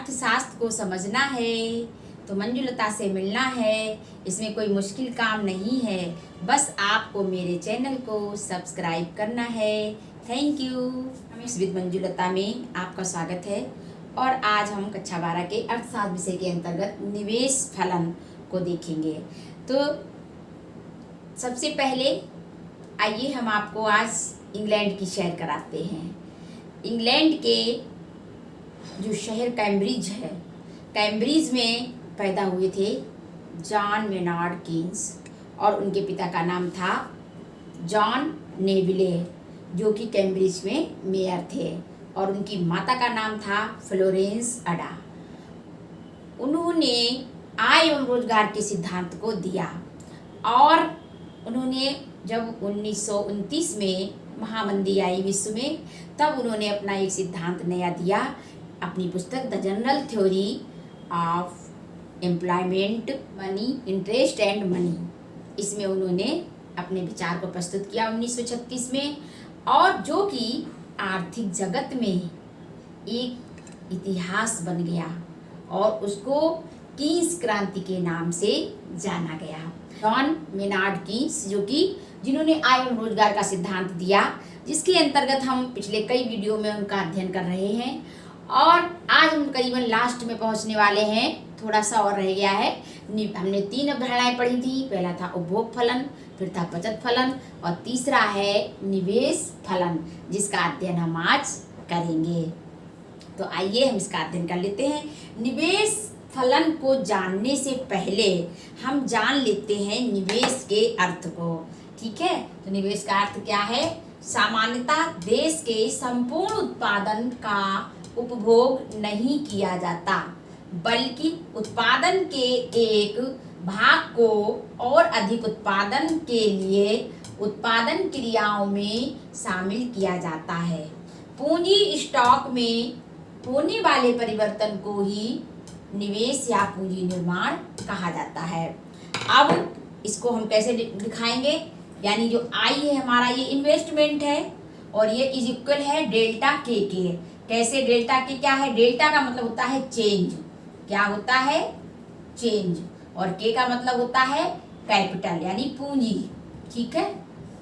अर्थशास्त्र को समझना है तो मंजुलता से मिलना है। इसमें कोई मुश्किल काम नहीं है, बस आपको मेरे चैनल को सब्सक्राइब करना है। Thank you. हमें विद मंजुलता में आपका स्वागत है और आज हम कक्षा 12 के अर्थशास्त्र विषय के अंतर्गत निवेश फलन को देखेंगे। तो सबसे पहले आइए हम आपको आज इंग्लैंड की सैर कराते हैं। इंग्लैंड के जो शहर कैम्ब्रिज है, कैम्ब्रिज में पैदा हुए थे जॉन मेनार्ड कीन्स और उनके पिता का नाम था जॉन नेविले, जो कि कैम्ब्रिज में मेयर थे, और उनकी माता का नाम था फ्लोरेंस अडा। उन्होंने आय एवं रोजगार के सिद्धांत को दिया और उन्होंने जब 1929 में महामंदी आई विश्व में, तब उन्होंने अपना एक सिद्धांत नया दिया अपनी पुस्तक the general theory of employment, money, interest and money. इसमें उन्होंने अपने विचार को प्रस्तुत किया 1936 में, और जो कि आर्थिक जगत में एक इतिहास बन गया और उसको कीन्स क्रांति के नाम से जाना गया। जॉन मेनार्ड कीन्स, जो कि जिन्होंने आय एवं रोजगार का सिद्धांत दिया, जिसके अंतर्गत हम पिछले कई वीडियो में उनका अध्ययन कर रहे हैं और आज हम करीबन लास्ट में पहुंचने वाले हैं। थोड़ा सा और रह गया है। हमने 3 अवधारणाएं पढ़ी थी। पहला था उपभोग फलन, फिर था बचत फलन और तीसरा है निवेश फलन, जिसका अध्ययन हम आज करेंगे। तो आइए हम इसका अध्ययन कर लेते हैं। निवेश फलन को जानने से पहले हम जान लेते हैं निवेश के अर्थ को। ठीक है, तो निवेश का अर्थ क्या है? सामान्यतः देश के संपूर्ण उत्पादन का उपभोग नहीं किया जाता, बल्कि उत्पादन के एक भाग को और अधिक उत्पादन के लिए उत्पादन क्रियाओं में शामिल किया जाता है। पूंजी स्टॉक में होने वाले परिवर्तन को ही निवेश या पूंजी निर्माण कहा जाता है। अब इसको हम कैसे दिखाएंगे? यानी जो आई है हमारा, ये इन्वेस्टमेंट है और ये इज इक्वल है डेल्टा के। कैसे डेल्टा के क्या है? डेल्टा का मतलब होता है चेंज। क्या होता है? चेंज। और के का मतलब होता है कैपिटल यानी पूंजी। ठीक है,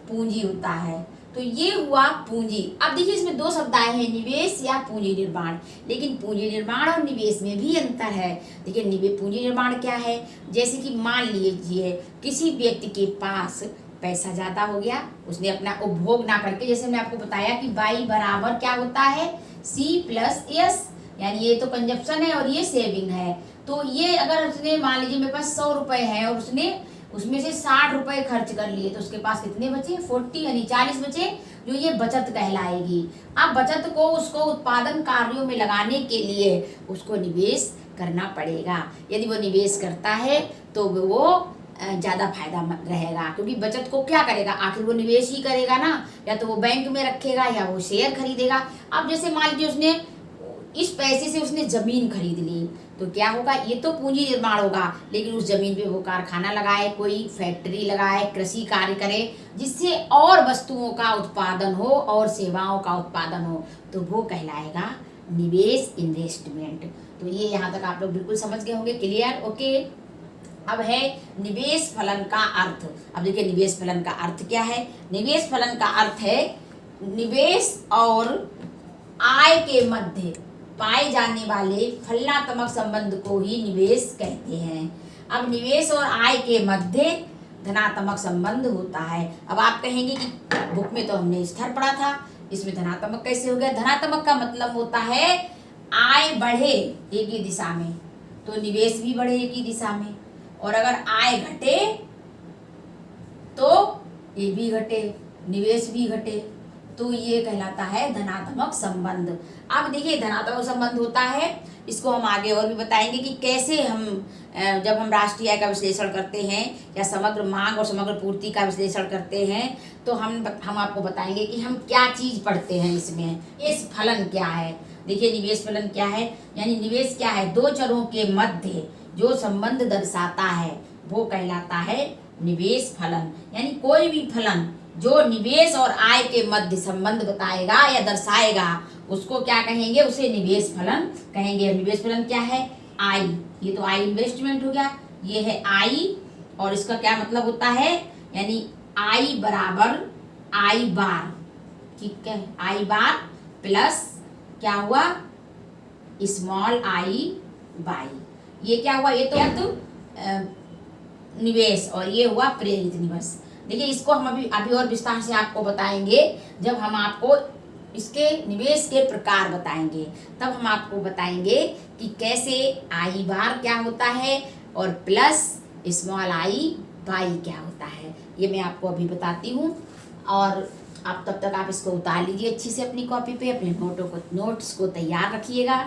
पूंजी होता है। तो ये हुआ पूंजी। अब देखिए इसमें 2 शब्द आए हैं, निवेश या पूंजी निर्माण। लेकिन पूंजी निर्माण और निवेश में भी अंतर है। देखिए पूंजी निर्माण क्या है? जैसे कि मान लीजिए किसी व्यक्ति के पास पैसा ज्यादा हो गया, उसने अपना उपभोग ना करके, जैसे मैंने आपको बताया कि Y बराबर क्या होता है C+S, यानी ये तो कंजप्शन है और ये सेविंग है। तो ये अगर उसने मान लीजिए मेरे पास 100 रुपए है और उसने उसमें से 60 रुपए खर्च कर लिए, तो उसके पास कितने बचे? 40 यानी 40 बचे, जो ये बचत कहलाएगी। अब बचत को उसको उत्पादन कार्यों में लगाने के लिए उसको निवेश करना पड़ेगा। यदि वो निवेश करता है तो वो ज़्यादा फायदा रहेगा, क्योंकि बचत को क्या करेगा? आखिर वो निवेश ही करेगा ना, या तो वो बैंक में रखेगा या वो शेयर खरीदेगा। अब जैसे मान लीजिए उसने इस पैसे से उसने जमीन खरीद ली, तो क्या होगा? ये तो पूंजी निर्माण होगा, लेकिन उस जमीन पे वो कारखाना लगाए, कोई फैक्ट्री लगाए, कृषि कार्य करे, जिससे और वस्तुओं का उत्पादन हो और सेवाओं का उत्पादन हो, तो वो कहलाएगा निवेश, इन्वेस्टमेंट। तो ये यहाँ तक आप लोग बिल्कुल समझ गए होंगे। क्लियर? ओके। अब है निवेश फलन का अर्थ। अब देखिए निवेश फलन का अर्थ क्या है? निवेश फलन का अर्थ है निवेश और आय के मध्य पाए जाने वाले फलनात्मक संबंध को ही निवेश कहते हैं। अब निवेश और आय के मध्य धनात्मक संबंध होता है। अब आप कहेंगे कि बुक में तो हमने स्तर पढ़ा था, इसमें धनात्मक कैसे हो गया? धनात्मक का मतलब होता है आय बढ़े एक ही दिशा में तो निवेश भी बढ़े एक ही दिशा में, और अगर आय घटे तो ये भी घटे, निवेश भी घटे, तो ये कहलाता है धनात्मक संबंध। अब देखिए धनात्मक संबंध होता है, इसको हम आगे और भी बताएंगे कि कैसे हम जब हम राष्ट्रीय आय का विश्लेषण करते हैं या समग्र मांग और समग्र पूर्ति का विश्लेषण करते हैं, तो हम आपको बताएंगे कि हम क्या चीज़ पढ़ते हैं इसमें। निवेश फलन क्या है? देखिए निवेश फलन क्या है? यानी निवेश क्या है? 2 चरों के मध्य जो संबंध दर्शाता है वो कहलाता है निवेश फलन। यानी कोई भी फलन जो निवेश और आय के मध्य संबंध बताएगा या दर्शाएगा, उसको क्या कहेंगे, उसे निवेश फलन कहेंगे। निवेश फलन क्या है, आई, ये तो आई इन्वेस्टमेंट हो गया, ये है आई, और इसका क्या मतलब होता है, यानी आई बराबर आई बार, ठीक है, आई बार प्लस क्या हुआ, स्मॉल आई बाई, ये क्या हुआ, ये तो निवेश और ये हुआ प्रेरित निवेश। देखिए इसको हम अभी और विस्तार से आपको बताएंगे, जब हम आपको इसके निवेश के प्रकार बताएंगे, तब हम आपको बताएंगे कि कैसे आई बार क्या होता है और प्लस स्मॉल आई बाई क्या होता है, ये मैं आपको अभी बताती हूँ। और आप तब तक आप इसको उतार लीजिए अच्छी से अपनी कॉपी पे, अपने नोट्स को तैयार रखिएगा।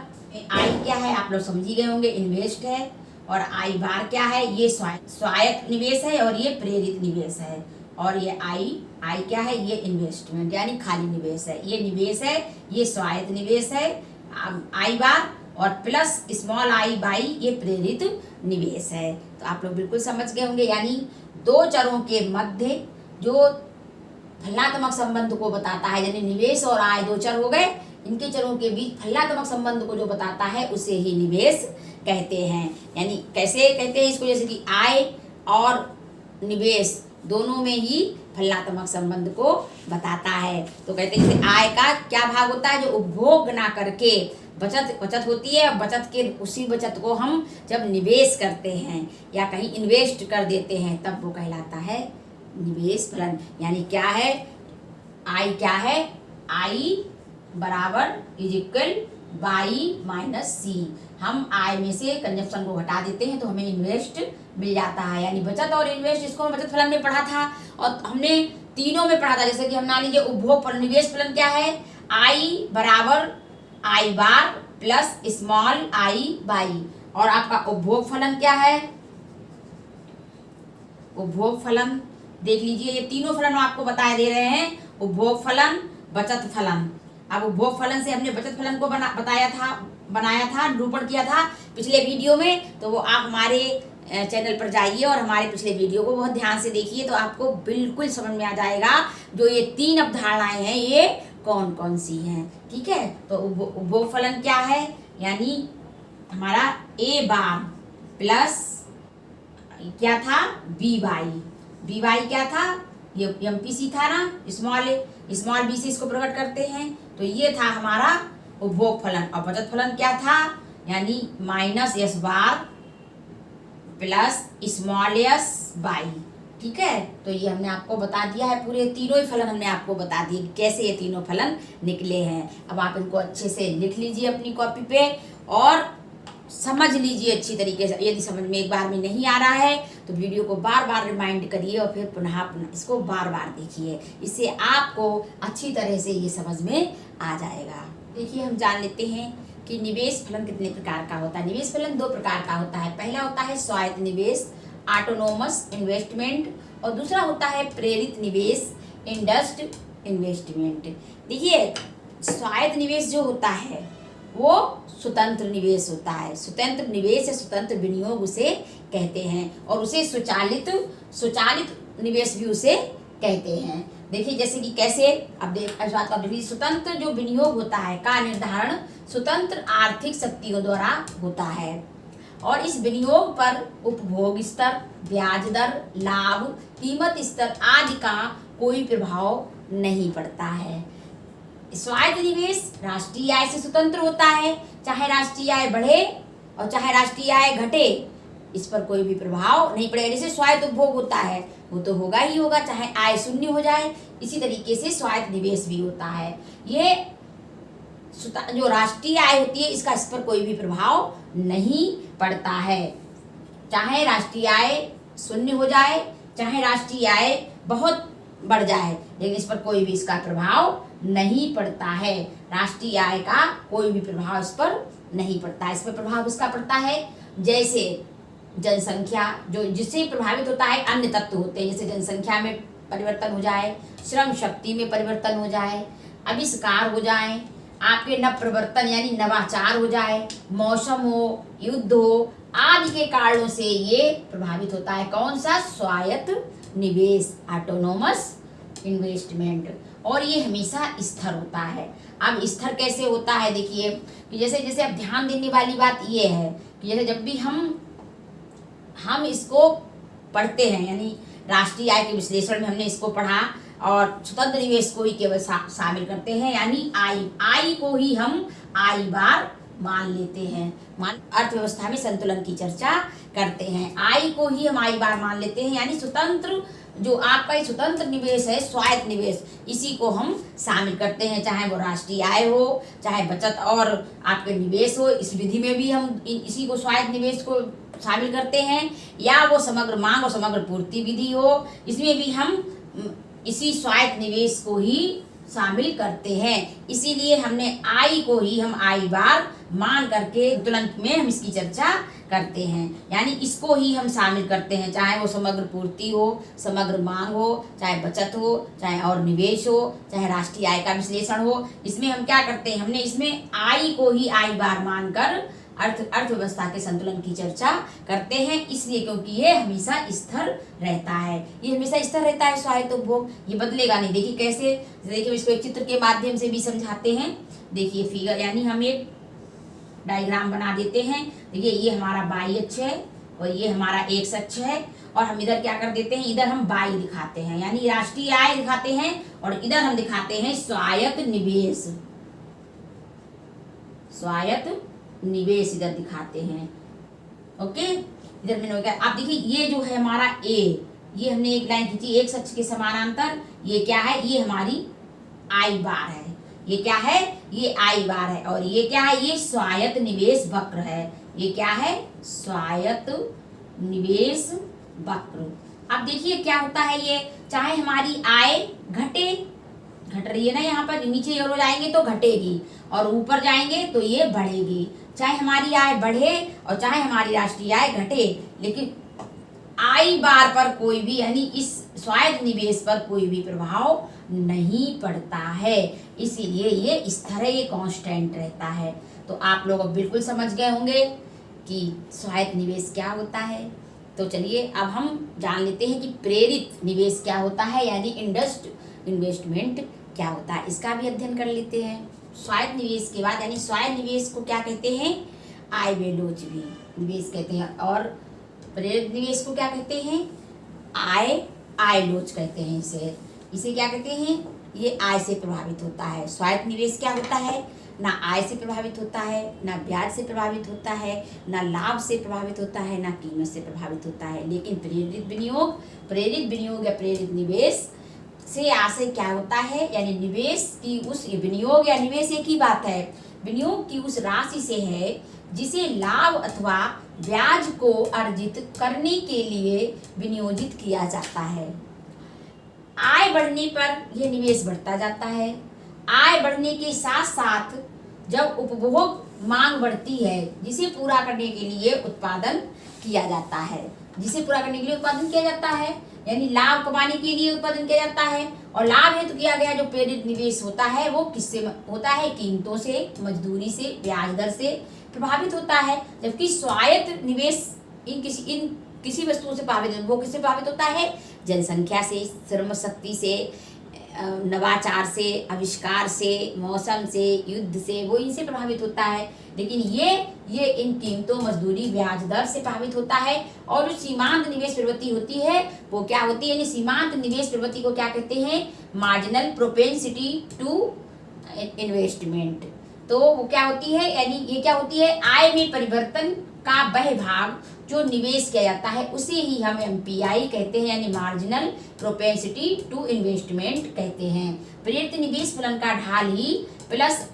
आई क्या है आप लोग समझ ही गए होंगे, इन्वेस्ट है, और आई बार क्या है, ये स्वायत्त निवेश है और ये प्रेरित निवेश है, और ये आई क्या है, ये इन्वेस्टमेंट यानी खाली निवेश है, ये निवेश है, ये स्वायत्त निवेश है आई बार, और प्लस स्मॉल आई बाई ये प्रेरित निवेश है। तो आप लोग बिल्कुल समझ गए होंगे, यानी दो चरों के मध्य जो फलनात्मक संबंध को बताता है, यानी निवेश और आय दो चर हो गए, इनके चरों के बीच फलनात्मक संबंध को जो बताता है उसे ही निवेश कहते हैं। यानी कैसे कहते हैं इसको, जैसे कि आय और निवेश दोनों में ही फलनात्मक संबंध को बताता है। तो कहते हैं जैसे आय का क्या भाग होता है, जो उपभोग ना करके बचत होती है, बचत के उसी बचत को हम जब निवेश करते हैं या कहीं इन्वेस्ट कर देते हैं तब वो कहलाता है निवेश फलन। यानी क्या है, आई क्या है, आई बराबर इज इक्वल बाई माइनस सी, हम आय में से कंजप्शन को हटा देते हैं तो हमें इन्वेस्ट मिल जाता है। यानी बचत और इन्वेस्ट, इसको हम बचत फलन में पढ़ा था और हमने तीनों में पढ़ा था। जैसे कि हम मान लीजिए उपभोग फलन, निवेश फलन क्या है, आई बराबर आई बार प्लस स्मॉल आई बाई, और आपका उपभोग फलन क्या है, उपभोग फलन देख लीजिए, ये तीनों फलन आपको बताए दे रहे हैं, उपभोग फलन, बचत फलन। अब उपभोग फलन से हमने बचत फलन को बनाया था, निरूपण किया था पिछले वीडियो में, तो वो आप हमारे चैनल पर जाइए और हमारे पिछले वीडियो को बहुत ध्यान से देखिए, तो आपको बिल्कुल समझ में आ जाएगा जो ये तीन अवधारणाएं हैं ये कौन कौन सी हैं, ठीक है। तो उपभोग फलन क्या है, यानी हमारा ए बार प्लस क्या था, बी वाई क्या था, ये एमपीसी था ना, स्मॉल बी से इसको प्रकट करते हैं, तो ये था हमारा उपभोग फलन। और बचत फलन क्या था, यानी minus S bar plus small S by, ठीक है। तो ये हमने आपको बता दिया है, पूरे तीनों ही फलन हमने आपको बता दिए कैसे ये तीनों फलन निकले हैं। अब आप इनको अच्छे से लिख लीजिए अपनी कॉपी पे और समझ लीजिए अच्छी तरीके से। यदि समझ में एक बार में नहीं आ रहा है तो वीडियो को बार बार रिमाइंड करिए और फिर पुनः इसको बार बार देखिए, इससे आपको अच्छी तरह से ये समझ में आ जाएगा। देखिए हम जान लेते हैं कि निवेश फलन कितने प्रकार का होता है। निवेश फलन दो प्रकार का होता है, पहला होता है स्वायत्त निवेश ऑटोनोमस इन्वेस्टमेंट, और दूसरा होता है प्रेरित निवेश इंडस्ड इन्वेस्टमेंट। देखिए स्वायत्त निवेश जो होता है वो स्वतंत्र निवेश होता है, स्वतंत्र निवेश या स्वतंत्र विनियोग उसे कहते हैं, और उसे स्वचालित निवेश भी उसे कहते हैं। देखिए जैसे कि कैसे, अब देखिए स्वतंत्र जो विनियोग होता है का निर्धारण स्वतंत्र आर्थिक शक्तियों द्वारा होता है, और इस विनियोग पर उपभोग स्तर, ब्याज दर, लाभ, कीमत स्तर आदि का कोई प्रभाव नहीं पड़ता है। स्वायत्त निवेश राष्ट्रीय आय से स्वतंत्र होता है, चाहे राष्ट्रीय आय बढ़े और चाहे राष्ट्रीय आय घटे, इस पर कोई भी प्रभाव नहीं पड़ेगा। जैसे स्वायत्त उपभोग होता है वो तो होगा ही होगा, चाहे आय शून्य हो जाए, इसी तरीके से स्वायत्त निवेश भी होता है। ये जो राष्ट्रीय आय होती है इसका इस पर कोई भी प्रभाव नहीं पड़ता है, चाहे राष्ट्रीय आय शून्य हो जाए, चाहे राष्ट्रीय आय बहुत बढ़ जाए, लेकिन इस पर कोई भी इसका प्रभाव नहीं पड़ता है। राष्ट्रीय आय का कोई भी प्रभाव इस पर नहीं पड़ता है। इस पर प्रभाव उसका पड़ता है जैसे जनसंख्या, जो जिससे प्रभावित होता है अन्य तत्व होते हैं, जैसे जनसंख्या में परिवर्तन हो जाए, श्रम शक्ति में परिवर्तन हो जाए, आविष्कार हो जाए, आपके नव प्रवर्तन यानी नवाचार हो जाए, मौसम हो, युद्ध हो आदि के कारणों से ये प्रभावित होता है। कौन सा? स्वायत्त निवेश ऑटोनोमस इन्वेस्टमेंट। और ये हमेशा स्थिर होता है। अब स्थिर कैसे होता है, देखिए कि जैसे जैसे अब ध्यान देने वाली बात ये है कि जैसे जब भी हम इसको पढ़ते हैं, यानी राष्ट्रीय आय के विश्लेषण में हमने इसको पढ़ा और स्वतंत्र निवेश को ही केवल शामिल करते हैं, यानी आई को ही हम आई बार मान लेते हैं। अर्थव्यवस्था में संतुलन की चर्चा करते हैं, आई को ही हम आई बार मान लेते हैं, यानी स्वतंत्र जो आपका स्वतंत्र निवेश है, स्वायत्त निवेश, इसी को हम शामिल करते हैं, चाहे वो राष्ट्रीय आय हो, चाहे बचत और आपके निवेश हो। इस विधि में भी हम इसी को स्वायत्त निवेश को शामिल करते हैं, या वो समग्र मांग और समग्र पूर्ति विधि हो, इसमें भी हम इसी स्वायत्त निवेश को ही शामिल करते हैं। इसीलिए हमने आई को ही हम आई बार मान करके तुरंत में हम इसकी चर्चा करते हैं, यानी इसको ही हम शामिल करते हैं, चाहे वो समग्र पूर्ति हो, समग्र मांग हो, चाहे बचत हो, चाहे और निवेश हो, चाहे राष्ट्रीय आय का विश्लेषण हो। इसमें हम क्या करते हैं, हमने इसमें आई को ही आई बार मानकर अर्थव्यवस्था के संतुलन की चर्चा करते हैं, इसलिए क्योंकि ये हमेशा स्थिर रहता है, ये हमेशा स्थिर रहता है स्वायत्त उपभोग, ये बदलेगा नहीं। देखिए कैसे, देखिए इसको एक चित्र के माध्यम से भी समझाते हैं। देखिए फिगर, यानी हम एक डायग्राम बना देते हैं। देखिए ये हमारा वाई अक्ष है और ये हमारा एक्स अक्ष है, और हम इधर क्या कर देते हैं, इधर हम वाई दिखाते हैं, यानी राष्ट्रीय आय दिखाते हैं, और इधर हम दिखाते हैं स्वायत्त निवेश, स्वायत्त निवेश इधर दिखाते हैं। ओके, इधर मैंने क्या, आप देखिए ये जो है हमारा ए, ये हमने एक लाइन खींची एक अक्ष के समानांतर, ये क्या है, ये हमारी आई बार है, ये क्या है, ये आई बार है, और ये क्या है, ये स्वायत्त निवेश वक्र है, ये क्या है, स्वायत्त निवेश वक्र। अब देखिए क्या होता है, ये चाहे हमारी आय घट रही है ना, यहाँ पर नीचे एरो जाएंगे तो घटेगी और ऊपर जाएंगे तो ये बढ़ेगी, चाहे हमारी आय बढ़े और चाहे हमारी राष्ट्रीय आय घटे, लेकिन आई बार पर कोई भी, यानी इस स्वायत्त निवेश पर कोई भी प्रभाव नहीं पड़ता है, इसीलिए ये इस तरह ये कांस्टेंट रहता है। तो आप लोग अब बिल्कुल समझ गए होंगे कि स्वायत्त निवेश क्या होता है। तो चलिए अब हम जान लेते हैं कि प्रेरित निवेश क्या होता है, यानी इंडस्ड इन्वेस्टमेंट क्या होता है, इसका भी अध्ययन कर लेते हैं। स्वायत्त निवेश के बाद, यानी स्वायत्त निवेश को क्या कहते हैं, आयवेलोचवी निवेश कहते हैं, और प्रेरित निवेश को क्या कहते हैं, आयलोच कहते हैं। इसे क्या कहते हैं, ये आय से प्रभावित होता है। स्वायत्त निवेश क्या होता है, ना आय से प्रभावित होता है, ना ब्याज से प्रभावित होता है, ना लाभ से प्रभावित होता है, ना कीमत से प्रभावित होता है। लेकिन प्रेरित विनियोग या प्रेरित निवेश से आशय क्या होता है, यानी निवेश की उस, विनियोग या निवेश एक ही बात है, विनियोग की उस राशि से है जिसे लाभ अथवा ब्याज को अर्जित करने के लिए विनियोजित किया जाता है। आय बढ़ने पर यह निवेश बढ़ता जाता है। आय बढ़ने के साथ साथ जब उपभोग मांग बढ़ती है, जिसे पूरा करने के लिए उत्पादन किया जाता है, यानी लाभ कमाने के लिए उत्पादन किया जाता है, और लाभ हेतु किया गया जो प्रेरित निवेश होता है वो किससे होता है, कीमतों से, मजदूरी से, ब्याज दर से प्रभावित होता है। जबकि स्वायत्त निवेश इन किसी वस्तुओं से प्रभावित, वो किससे प्रभावित होता है, जनसंख्या से, श्रम शक्ति से, नवाचार से, आविष्कार से, मौसम से, युद्ध से, वो इनसे प्रभावित होता है। लेकिन ये इन कीमतों, मजदूरी, ब्याज दर से प्रभावित होता है। और जो सीमांत निवेश प्रवृत्ति होती है वो क्या होती है, यानी सीमांत निवेश प्रवृत्ति को क्या कहते हैं, मार्जिनल प्रोपेंसिटी टू इन्वेस्टमेंट। तो वो क्या होती है, यानी ये क्या होती है, आय में परिवर्तन का वह भाग जो निवेश किया जाता है उसे ही हम MPI कहते हैं, यानी मार्जिनल प्रोपेंसिटी टू इन्वेस्टमेंट कहते हैं। प्रेरित निवेश फलन का ढाल ही प्लस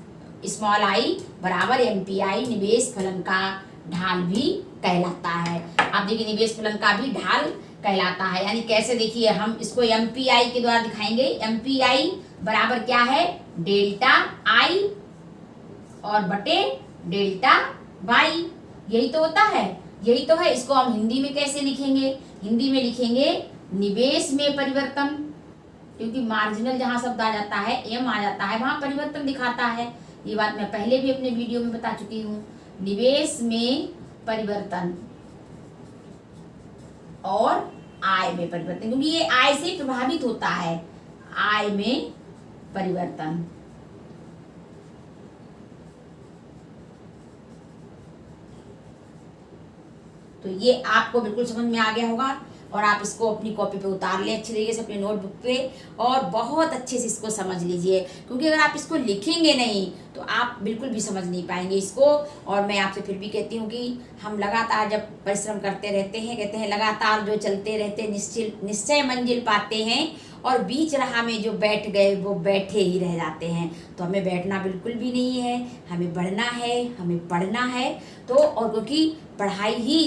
स्मॉल आई बराबर MPI निवेश फलन का ढाल भी कहलाता है। आप देखिए निवेश फलन का भी ढाल कहलाता है, यानी कैसे, देखिए हम इसको MPI के द्वारा दिखाएंगे। MPI बराबर क्या है, डेल्टा आई और बटे डेल्टा वाई, यही तो होता है, यही तो है। इसको हम हिंदी में कैसे लिखेंगे, हिंदी में लिखेंगे निवेश में परिवर्तन, क्योंकि मार्जिनल जहां शब्द आ जाता है, एम आ जाता है, वहां परिवर्तन दिखाता है। ये बात मैं पहले भी अपने वीडियो में बता चुकी हूँ। निवेश में परिवर्तन और आय में परिवर्तन, क्योंकि ये आय से प्रभावित होता है, आय में परिवर्तन। तो ये आपको बिल्कुल समझ में आ गया होगा और आप इसको अपनी कॉपी पे उतार लें अच्छी तरीके से अपनी नोटबुक पे और बहुत अच्छे से इसको समझ लीजिए, क्योंकि अगर आप इसको लिखेंगे नहीं तो आप बिल्कुल भी समझ नहीं पाएंगे इसको। और मैं आपसे फिर भी कहती हूँ कि हम लगातार जब परिश्रम करते रहते हैं, कहते हैं लगातार जो चलते रहते निश्चय मंजिल पाते हैं, और बीच राह में जो बैठ गए वो बैठे ही रह जाते हैं। तो हमें बैठना बिल्कुल भी नहीं है, हमें बढ़ना है, हमें पढ़ना है। तो और क्योंकि पढ़ाई ही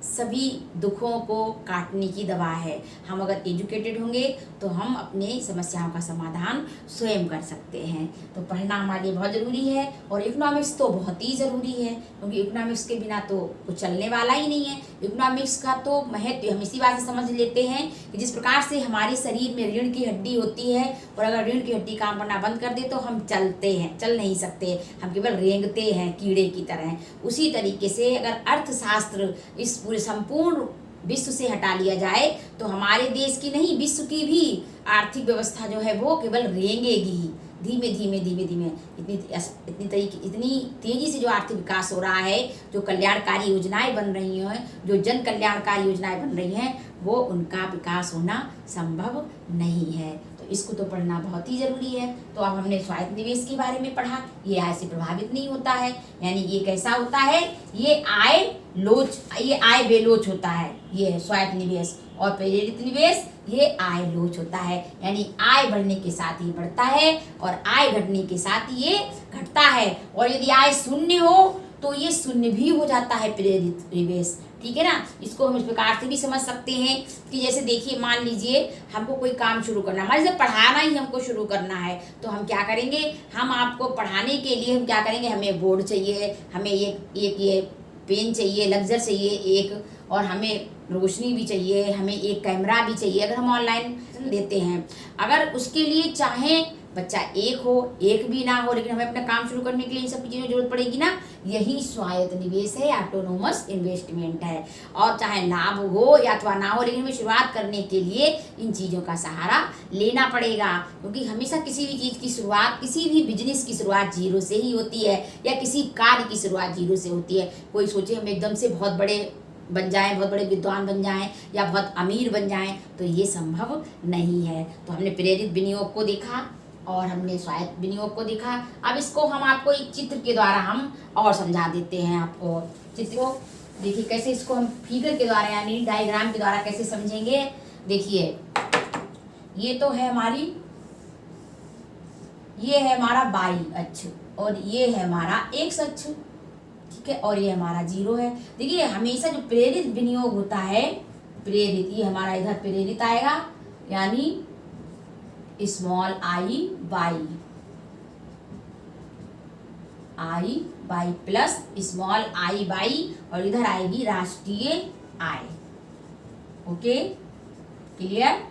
सभी दुखों को काटने की दवा है। हम अगर एजुकेटेड होंगे तो हम अपने समस्याओं का समाधान स्वयं कर सकते हैं। तो पढ़ना हमारे लिए बहुत ज़रूरी है और इकोनॉमिक्स तो बहुत ही ज़रूरी है, क्योंकि इकोनॉमिक्स के बिना तो कुछ चलने वाला ही नहीं है। इकोनॉमिक्स का तो महत्व हम इसी बात से समझ लेते हैं कि जिस प्रकार से हमारे शरीर में रीढ़ की हड्डी होती है और अगर रीढ़ की हड्डी काम करना बंद कर दे तो हम चल नहीं सकते, हम केवल रेंगते हैं कीड़े की तरह। उसी तरीके से अगर अर्थशास्त्र इस पूरे संपूर्ण विश्व से हटा लिया जाए तो हमारे देश की नहीं विश्व की भी आर्थिक व्यवस्था जो है वो केवल रेंगेगी। धीमे धीमे इतनी तेजी से जो आर्थिक विकास हो रहा है, जो कल्याणकारी योजनाएं बन रही हैं, जो जन कल्याणकारी योजनाएं बन रही हैं, वो उनका विकास होना संभव नहीं है। तो इसको तो पढ़ना बहुत ही ज़रूरी है। तो अब हमने स्वायत्त निवेश के बारे में पढ़ा, ये आय से प्रभावित नहीं होता है, यानी ये कैसा होता है, ये आय बेलोच होता है, ये है स्वायत्त निवेश। और प्रेरित निवेश ये आय लोच होता है, यानी आय बढ़ने के साथ ये बढ़ता है और आय घटने के साथ ये घटता है। और यदि आय शून्य हो तो ये शून्य भी हो जाता है प्रेरित निवेश, ठीक है ना। इसको हम इस प्रकार से भी समझ सकते हैं कि जैसे देखिए, मान लीजिए हमको कोई काम शुरू करना, मान लीजिए पढ़ाना ही हमको शुरू करना है, तो हम क्या करेंगे, हम आपको पढ़ाने के लिए हम क्या करेंगे, हमें बोर्ड चाहिए, हमें एक ये पेन चाहिए, लग्जर चाहिए एक, और हमें रोशनी भी चाहिए, हमें एक कैमरा भी चाहिए अगर हम ऑनलाइन देते हैं। अगर उसके लिए चाहे बच्चा एक हो, एक भी ना हो, लेकिन हमें अपना काम शुरू करने के लिए इन सब चीज़ों की जरूरत पड़ेगी ना, यही स्वायत्त निवेश है, ऑटोनोमस इन्वेस्टमेंट है। और चाहे लाभ हो या अथवा ना हो, लेकिन हमें शुरुआत करने के लिए इन चीज़ों का सहारा लेना पड़ेगा, क्योंकि हमेशा किसी भी चीज़ की शुरुआत, किसी भी बिजनेस की शुरुआत जीरो से ही होती है, या किसी कार्य की शुरुआत जीरो से होती है। कोई सोचे हम एकदम से बहुत बड़े बन जाएं, बहुत बड़े विद्वान बन जाएं या बहुत अमीर बन जाएं, तो ये संभव नहीं है। तो हमने प्रेरित विनियोग को देखा और हमने स्वायत्त विनियोग को देखा। अब इसको हम आपको एक चित्र के द्वारा हम और समझा देते हैं। आपको चित्र को देखिए कैसे, इसको हम फिगर के द्वारा यानी डायग्राम के द्वारा कैसे समझेंगे। देखिए, ये तो है ये है हमारा वाई अक्ष और ये है हमारा एक्स अक्ष, ठीक है, और ये हमारा जीरो है। देखिए हमेशा जो प्रेरित विनियोग होता है, प्रेरित, ये हमारा इधर प्रेरित आएगा, यानी small I by plus small I by, और इधर आएगी राष्ट्रीय आय। Okay, clear.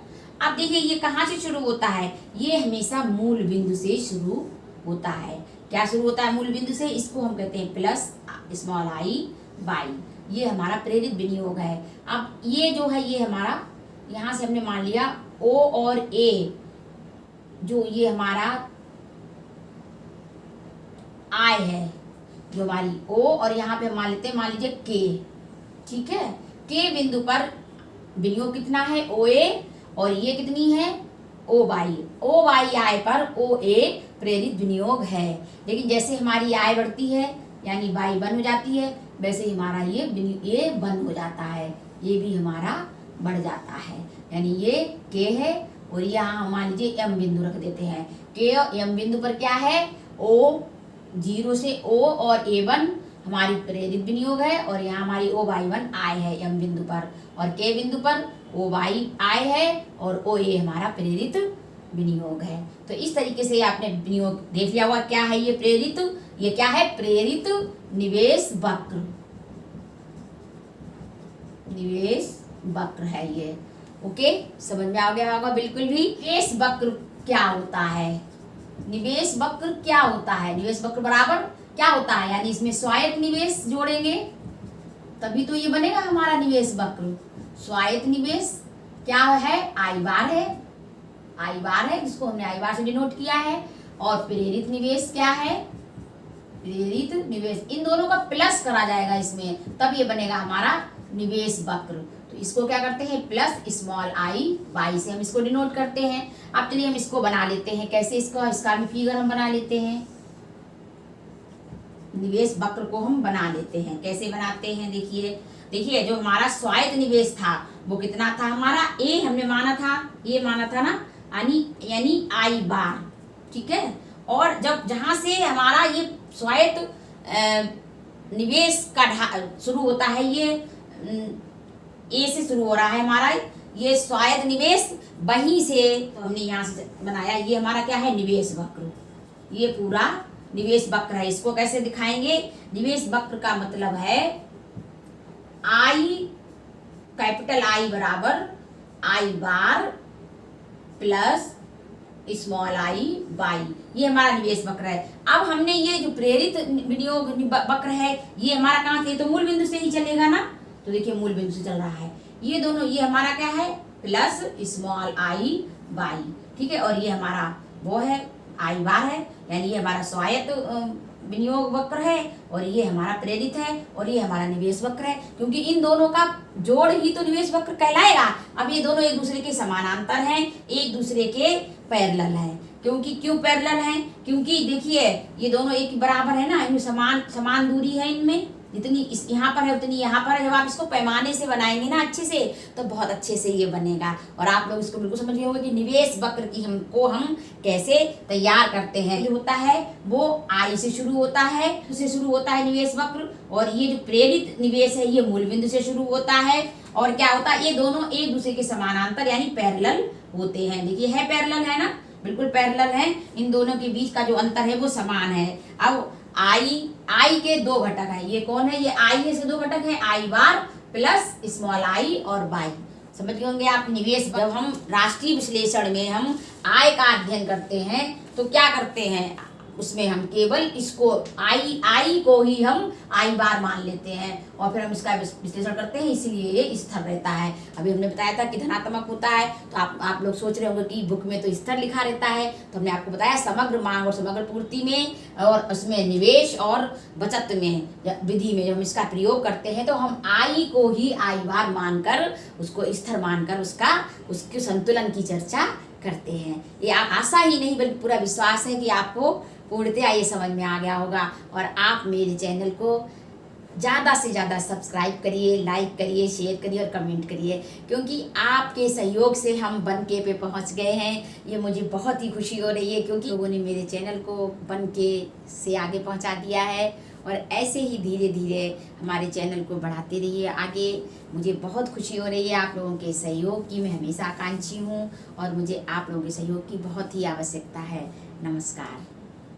अब देखिए ये कहाँ से शुरू होता है, ये हमेशा मूल बिंदु से शुरू होता है। क्या शुरू होता है, मूल बिंदु से। इसको हम कहते हैं प्लस स्मॉल आई बाई, ये हमारा प्रेरित विनियोग है। अब ये जो है ये हमारा, यहाँ से हमने मान लिया ओ और ए, जो ये हमारा आय है, जो हमारी ओ, और यहाँ पे मान लेते हैं, मान लीजिए के, ठीक है। के बिंदु पर विनियोग कितना है, ओ ए, और ये कितनी है, ओ बाई आय पर ओ ए प्रेरित विनियोग है। लेकिन जैसे हमारी आय बढ़ती है यानी बाई बन हो जाती है, वैसे ही हमारा ये बन हो जाता है, ये भी हमारा बढ़ जाता है। यानी ये के है और यहाँ मान लीजिए एम बिंदु रख देते हैं। के और एम बिंदु पर क्या है, ओ, जीरो से ओ और ए वन हमारी प्रेरित विनियोग है, और यहाँ हमारी ओ बाई वन आय है एम बिंदु पर, और के बिंदु पर ओ बाई आय है और ओ ए हमारा प्रेरित विनियोग है। तो इस तरीके से आपने विनियोग देख लिया होगा। क्या है ये प्रेरित, ये क्या है, प्रेरित निवेश वक्र, निवेश वक्र है ये। ओके, समझ में आ गया होगा बिल्कुल भी। निवेश वक्र क्या होता है, निवेश वक्र क्या होता है, निवेश वक्र बराबर क्या होता है, यानी इसमें स्वायत्त निवेश जोड़ेंगे तभी तो ये बनेगा हमारा निवेश वक्र। स्वायत्त निवेश क्या है, आई बार है, आई बार है जिसको हमने आई बार से डिनोट किया है, और प्रेरित निवेश क्या है, प्रेरित निवेश, इन दोनों का प्लस करा जाएगा इसमें, तब ये बनेगा हमारा निवेश वक्र। तो इसको क्या करते हैं, प्लस स्मॉल आई बाई से हम इसको डिनोट करते हैं। अब चलिए हम इसको बना लेते हैं, कैसे इसका भी फिगर हम बना लेते हैं, निवेश वक्र को हम बना लेते हैं। कैसे बनाते हैं, देखिए जो हमारा स्वायत्त निवेश था वो कितना था हमारा, ए हमने माना था, ये माना था ना, यानी आई बार, ठीक है। और जब जहां से हमारा ये स्वायत्त निवेश का शुरू होता है, ये ए से शुरू हो रहा है हमारा ये स्वायत्त निवेश, वहीं से तो हमने यहाँ से बनाया, ये हमारा क्या है, निवेश वक्र, ये पूरा निवेश वक्र है। इसको कैसे दिखाएंगे, निवेश वक्र का मतलब है आई, कैपिटल आई बराबर आई बार प्लस स्मॉल आई बाई, ये हमारा निवेश वक्र है। अब हमने ये जो प्रेरित विनियोग वक्र है, ये हमारा कहाँ से, तो मूल बिंदु से ही चलेगा ना, तो देखिए मूल बिंदु से चल रहा है ये दोनों, ये हमारा क्या है, प्लस स्मॉल आई बाई, ठीक है। और ये हमारा वो है आई बार है, यानी ये हमारा स्वायत्त विनियोग वक्र है, और ये हमारा प्रेरित है, और ये हमारा निवेश वक्र है, क्योंकि इन दोनों का जोड़ ही तो निवेश वक्र कहलाएगा। अब ये दोनों एक दूसरे के समानांतर हैं, एक दूसरे के पैरेलल हैं। क्यों पैरेलल हैं, क्योंकि देखिए ये दोनों एक बराबर है ना, इनमें समान दूरी है, इनमें जितनी यहाँ पर है उतनी यहाँ पर है। जब आप इसको पैमाने से बनाएंगे ना अच्छे से, तो बहुत अच्छे से ये बनेगा। और आप लोग इसको बिल्कुल समझ गए होंगे कि निवेश वक्र की हम कैसे तैयार करते हैं। जो होता है वो आई से शुरू होता है, उससे शुरू होता है निवेश वक्र, और ये जो प्रेरित निवेश है ये मूल बिंदु से शुरू होता है। और क्या होता है, ये दोनों एक दूसरे के समानांतर यानी पैरेलल होते हैं। देखिए है पैरेलल है ना, बिल्कुल पैरेलल है, इन दोनों के बीच का जो अंतर है वो समान है। अब आई के दो घटक है, ये कौन है, ये आई है, इसके दो घटक है, आई बार प्लस स्मॉल आई और बाई। समझ गए होंगे आप। निवेश, जब हम राष्ट्रीय विश्लेषण में हम आय का अध्ययन करते हैं तो क्या करते हैं, उसमें हम केवल इसको आई को ही हम आई बार मान लेते हैं, और फिर हम इसका विश्लेषण करते हैं, इसीलिए ये स्थिर रहता है। अभी हमने बताया था कि धनात्मक होता है, तो आप लोग सोच रहे होंगे कि बुक में तो स्थिर लिखा रहता है, तो हमने आपको बताया समग्र मांग और समग्र पूर्ति में, और उसमें निवेश और बचत में विधि में जब हम इसका प्रयोग करते हैं तो हम आई को ही आई बार मानकर, उसको स्थिर मानकर उसके संतुलन की चर्चा करते हैं। ये आशा ही नहीं बल्कि पूरा विश्वास है कि आपको पूर्णतया ये समझ में आ गया होगा। और आप मेरे चैनल को ज़्यादा से ज़्यादा सब्सक्राइब करिए, लाइक करिए, शेयर करिए और कमेंट करिए, क्योंकि आपके सहयोग से हम 1K पे पहुंच गए हैं। ये मुझे बहुत ही खुशी हो रही है, क्योंकि लोगों ने मेरे चैनल को 1K से आगे पहुंचा दिया है। और ऐसे ही धीरे धीरे हमारे चैनल को बढ़ाते रहिए आगे। मुझे बहुत खुशी हो रही है आप लोगों के सहयोग की, मैं हमेशा आकांक्षी हूँ, और मुझे आप लोगों के सहयोग की बहुत ही आवश्यकता है। नमस्कार।